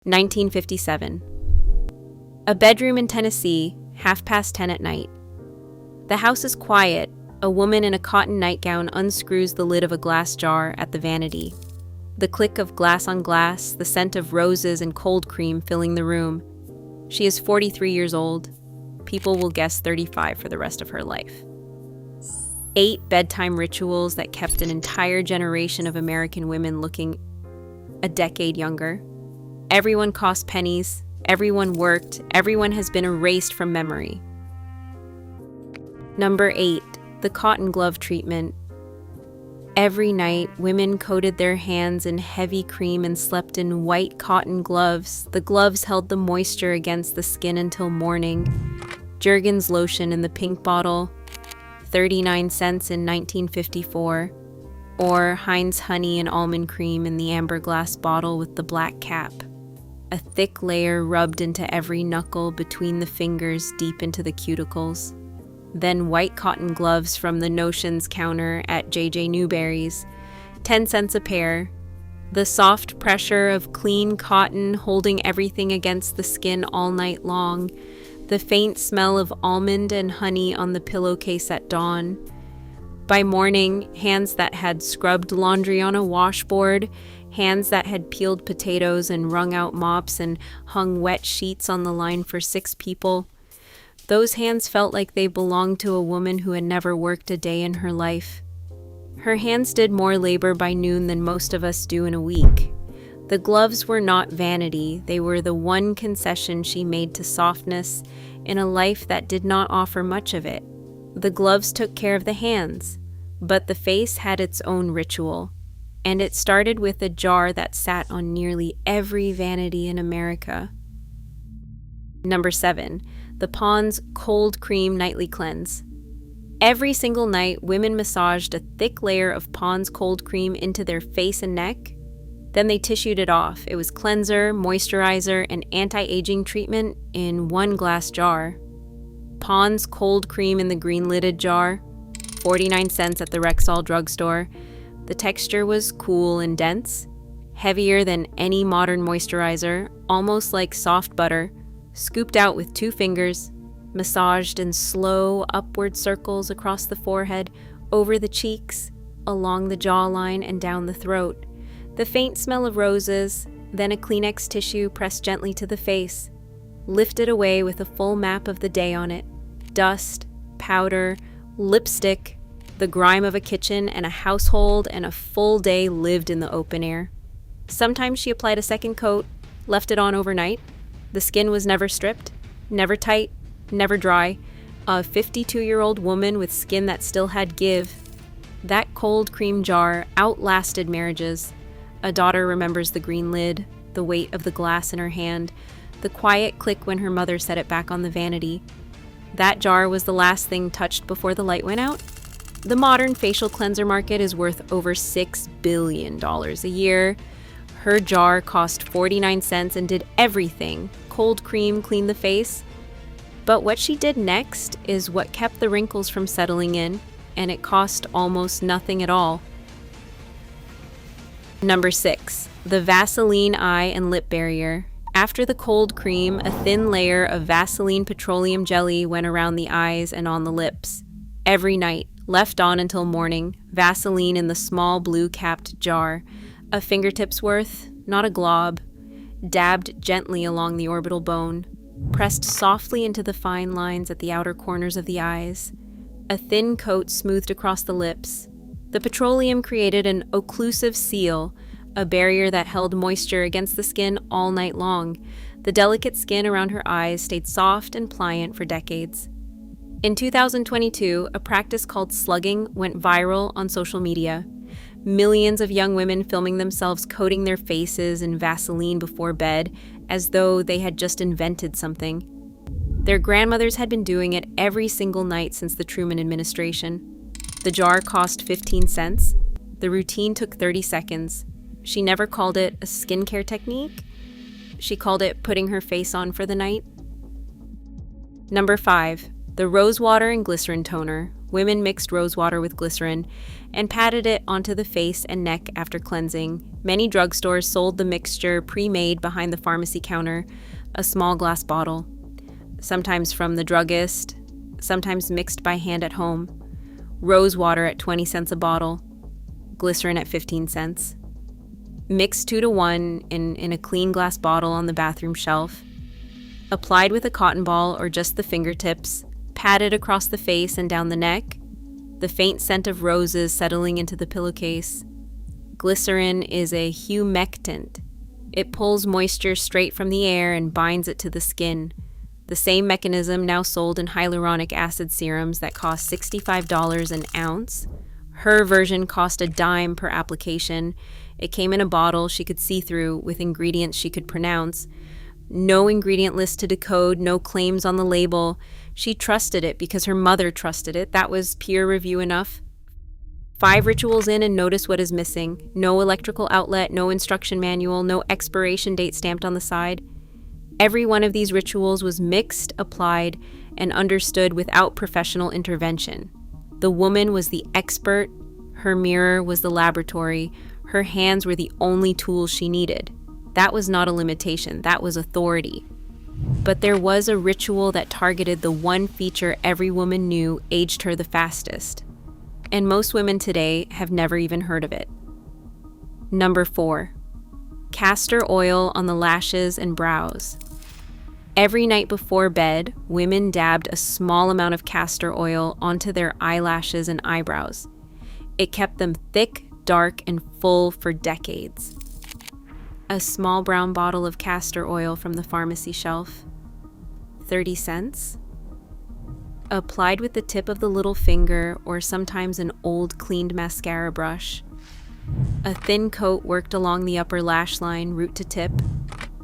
1957. A bedroom in Tennessee, 10:30 at night. The house is quiet. A woman in a cotton nightgown unscrews the lid of a glass jar at the vanity. The click of glass on glass, the scent of roses and cold cream filling the room. She is 43 years old. People will guess 35 for the rest of her life. 8 bedtime rituals that kept an entire generation of American women looking a decade younger. Everyone cost pennies. Everyone worked. Everyone has been erased from memory. Number 8. The cotton glove treatment. Every night, women coated their hands in heavy cream and slept in white cotton gloves. The gloves held the moisture against the skin until morning. Jergens lotion in the pink bottle, 39 cents in 1954. Or Heinz honey and almond cream in the amber glass bottle with the black cap. A thick layer rubbed into every knuckle between the fingers deep into the cuticles. Then white cotton gloves from the notions counter at J.J. Newberry's, 10 cents a pair. The soft pressure of clean cotton holding everything against the skin all night long. The faint smell of almond and honey on the pillowcase at dawn. By morning, hands that had scrubbed laundry on a washboard, hands that had peeled potatoes and wrung out mops and hung wet sheets on the line for 6 people. Those hands felt like they belonged to a woman who had never worked a day in her life. Her hands did more labor by noon than most of us do in a week. The gloves were not vanity. They were the one concession she made to softness in a life that did not offer much of it. The gloves took care of the hands, but the face had its own ritual, and it started with a jar that sat on nearly every vanity in America. Number 7. The Pond's Cold Cream Nightly Cleanse. Every single night, women massaged a thick layer of Pond's cold cream into their face and neck. Then they tissued it off. It was cleanser, moisturizer, and anti-aging treatment in one glass jar. Pond's cold cream in the green-lidded jar, 49 cents at the Rexall drugstore. The texture was cool and dense, heavier than any modern moisturizer, almost like soft butter, scooped out with 2 fingers, massaged in slow upward circles across the forehead, over the cheeks, along the jawline, and down the throat. The faint smell of roses, then a Kleenex tissue pressed gently to the face, lifted away with a full map of the day on it. Dust, powder, lipstick, the grime of a kitchen and a household, and a full day lived in the open air. Sometimes she applied a second coat, left it on overnight. The skin was never stripped, never tight, never dry. A 52-year-old woman with skin that still had give. That cold cream jar outlasted marriages. A daughter remembers the green lid, the weight of the glass in her hand, the quiet click when her mother set it back on the vanity. That jar was the last thing touched before the light went out. The modern facial cleanser market is worth over $6 billion a year. Her jar cost 49 cents and did everything. Cold cream cleaned the face. But what she did next is what kept the wrinkles from settling in, and it cost almost nothing at all. Number 6. The Vaseline Eye and Lip Barrier. After the cold cream, a thin layer of Vaseline petroleum jelly went around the eyes and on the lips. Every night, left on until morning, Vaseline in the small blue-capped jar. A fingertip's worth, not a glob. Dabbed gently along the orbital bone. Pressed softly into the fine lines at the outer corners of the eyes. A thin coat smoothed across the lips. The petroleum created an occlusive seal, a barrier that held moisture against the skin all night long. The delicate skin around her eyes stayed soft and pliant for decades. In 2022, a practice called slugging went viral on social media. Millions of young women filming themselves coating their faces in Vaseline before bed, as though they had just invented something. Their grandmothers had been doing it every single night since the Truman administration. The jar cost 15 cents. The routine took 30 seconds. She never called it a skincare technique. She called it putting her face on for the night. Number 5. The rose water and glycerin toner. Women mixed rose water with glycerin and patted it onto the face and neck after cleansing. Many drugstores sold the mixture pre-made behind the pharmacy counter, a small glass bottle, sometimes from the druggist, sometimes mixed by hand at home. Rose water at 20 cents a bottle, glycerin at 15 cents. Mixed 2 to 1 in a clean glass bottle on the bathroom shelf. Applied with a cotton ball or just the fingertips, patted across the face and down the neck, the faint scent of roses settling into the pillowcase. Glycerin is a humectant. It pulls moisture straight from the air and binds it to the skin. The same mechanism now sold in hyaluronic acid serums that cost $65 an ounce. Her version cost a dime per application. It came in a bottle she could see through with ingredients she could pronounce. No ingredient list to decode, no claims on the label. She trusted it because her mother trusted it. That was peer review enough. 5 rituals in and notice what is missing. No electrical outlet, no instruction manual, no expiration date stamped on the side. Every one of these rituals was mixed, applied, and understood without professional intervention. The woman was the expert. Her mirror was the laboratory. Her hands were the only tools she needed. That was not a limitation, that was authority. But there was a ritual that targeted the one feature every woman knew aged her the fastest. And most women today have never even heard of it. Number 4, castor oil on the lashes and brows. Every night before bed, women dabbed a small amount of castor oil onto their eyelashes and eyebrows. It kept them thick, dark, and full for decades. A small brown bottle of castor oil from the pharmacy shelf, 30 cents. Applied with the tip of the little finger or sometimes an old cleaned mascara brush. A thin coat worked along the upper lash line, root to tip,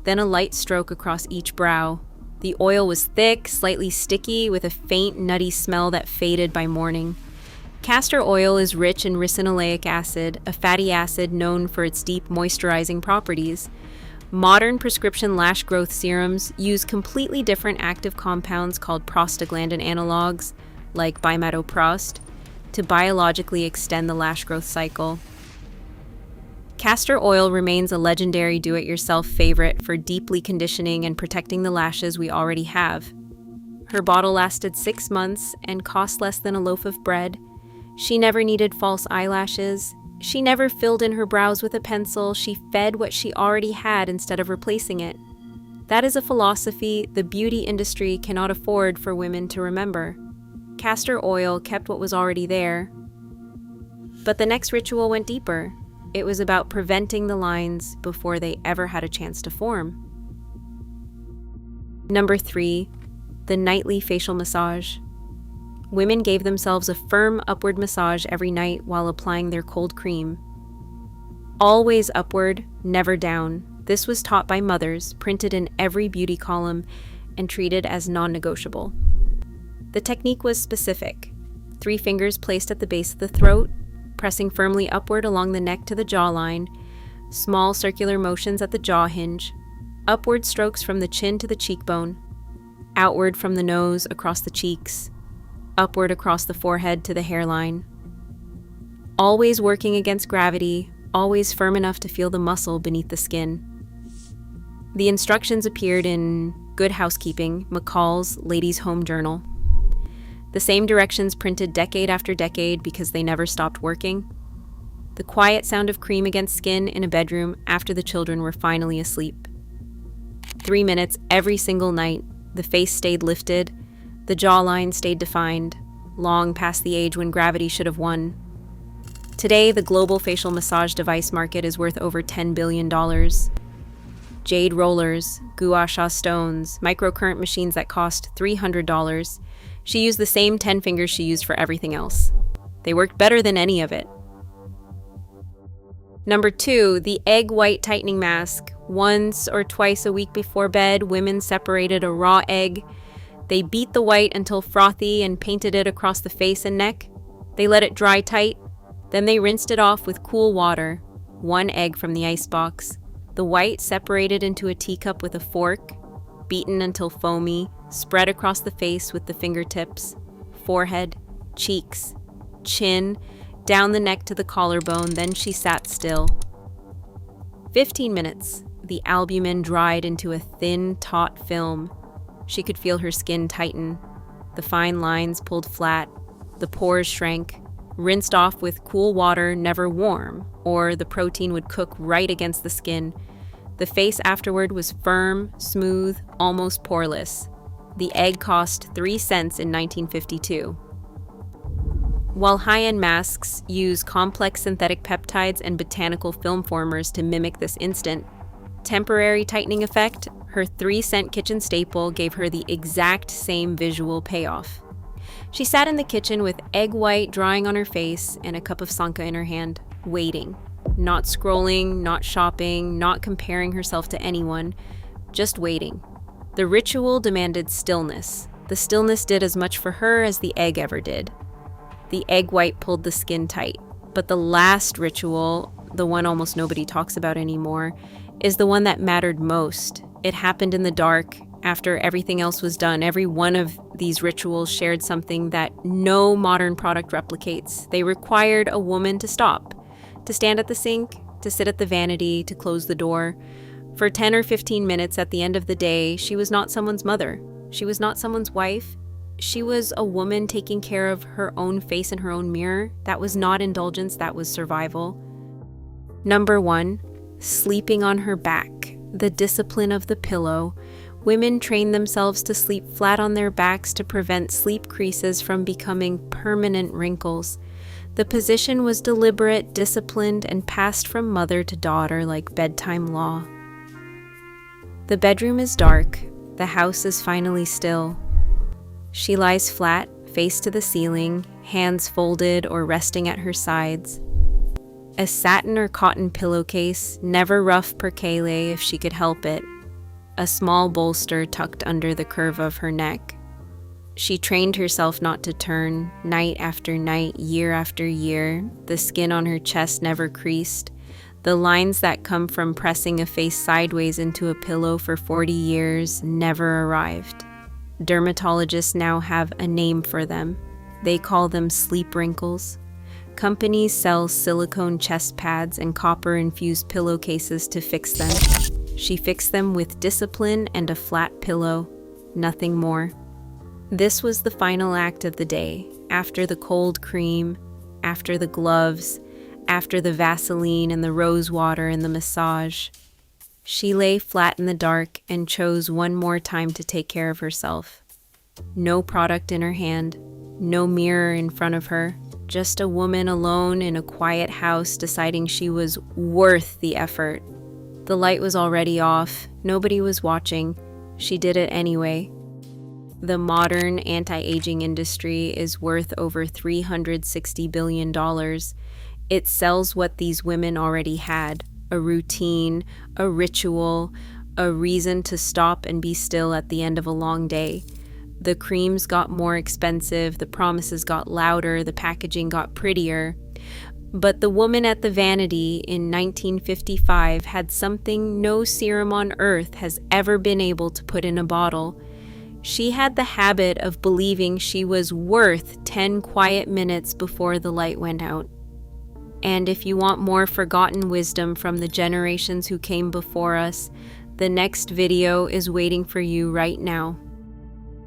then a light stroke across each brow. The oil was thick, slightly sticky, with a faint, nutty smell that faded by morning. Castor oil is rich in ricinoleic acid, a fatty acid known for its deep moisturizing properties. Modern prescription lash growth serums use completely different active compounds called prostaglandin analogs, like bimatoprost, to biologically extend the lash growth cycle. Castor oil remains a legendary do-it-yourself favorite for deeply conditioning and protecting the lashes we already have. Her bottle lasted 6 months and cost less than a loaf of bread. She never needed false eyelashes. She never filled in her brows with a pencil. She fed what she already had instead of replacing it. That is a philosophy the beauty industry cannot afford for women to remember. Castor oil kept what was already there. But the next ritual went deeper. It was about preventing the lines before they ever had a chance to form. Number 3, the nightly facial massage. Women gave themselves a firm upward massage every night while applying their cold cream. Always upward, never down. This was taught by mothers, printed in every beauty column, and treated as non-negotiable. The technique was specific. 3 fingers placed at the base of the throat, pressing firmly upward along the neck to the jawline, small circular motions at the jaw hinge, upward strokes from the chin to the cheekbone, outward from the nose across the cheeks, upward across the forehead to the hairline. Always working against gravity, always firm enough to feel the muscle beneath the skin. The instructions appeared in Good Housekeeping, McCall's Ladies' Home Journal. The same directions printed decade after decade because they never stopped working. The quiet sound of cream against skin in a bedroom after the children were finally asleep. 3 minutes every single night, the face stayed lifted, the jawline stayed defined, long past the age when gravity should have won. Today, the global facial massage device market is worth over $10 billion. Jade rollers, gua sha stones, microcurrent machines that cost $300. She used the same 10 fingers she used for everything else. They worked better than any of it. Number 2, the egg white tightening mask. Once or twice a week before bed, women separated a raw egg. They beat the white until frothy and painted it across the face and neck. They let it dry tight. Then they rinsed it off with cool water. 1 egg from the icebox. The white separated into a teacup with a fork. beaten until foamy, spread across the face with the fingertips, forehead, cheeks, chin, down the neck to the collarbone. Then she sat still. 15 minutes. The albumin dried into a thin, taut film. She could feel her skin tighten. The fine lines pulled flat. The pores shrank, rinsed off with cool water, never warm, or the protein would cook right against the skin. The face afterward was firm, smooth, almost poreless. The egg cost 3 cents in 1952. While high-end masks use complex synthetic peptides and botanical film formers to mimic this instant, temporary tightening effect, her 3-cent kitchen staple gave her the exact same visual payoff. She sat in the kitchen with egg white drying on her face and a cup of sanka in her hand, waiting. Not scrolling, not shopping, not comparing herself to anyone, just waiting. The ritual demanded stillness. The stillness did as much for her as the egg ever did. The egg white pulled the skin tight. But the last ritual, the one almost nobody talks about anymore, is the one that mattered most. It happened in the dark, after everything else was done. Every one of these rituals shared something that no modern product replicates. They required a woman to stop, to stand at the sink, to sit at the vanity, to close the door. For 10 or 15 minutes at the end of the day, she was not someone's mother. She was not someone's wife. She was a woman taking care of her own face in her own mirror. That was not indulgence, that was survival. Number 1, sleeping on her back. The discipline of the pillow. Women train themselves to sleep flat on their backs to prevent sleep creases from becoming permanent wrinkles. The position was deliberate, disciplined, and passed from mother to daughter like bedtime law. The bedroom is dark. The house is finally still. She lies flat, face to the ceiling, hands folded or resting at her sides. A satin or cotton pillowcase, never rough percale if she could help it. A small bolster tucked under the curve of her neck. She trained herself not to turn, night after night, year after year. The skin on her chest never creased. The lines that come from pressing a face sideways into a pillow for 40 years never arrived. Dermatologists now have a name for them. They call them sleep wrinkles. Companies sell silicone chest pads and copper-infused pillowcases to fix them. She fixed them with discipline and a flat pillow, nothing more. This was the final act of the day, after the cold cream, after the gloves, after the Vaseline and the rose water and the massage. She lay flat in the dark and chose one more time to take care of herself. No product in her hand, no mirror in front of her, just a woman alone in a quiet house deciding she was worth the effort. The light was already off, nobody was watching. She did it anyway. The modern anti-aging industry is worth over $360 billion. It sells what these women already had, a routine, a ritual, a reason to stop and be still at the end of a long day. The creams got more expensive, the promises got louder, the packaging got prettier. But the woman at the vanity in 1955 had something no serum on earth has ever been able to put in a bottle. She had the habit of believing she was worth 10 quiet minutes before the light went out. And if you want more forgotten wisdom from the generations who came before us, the next video is waiting for you right now.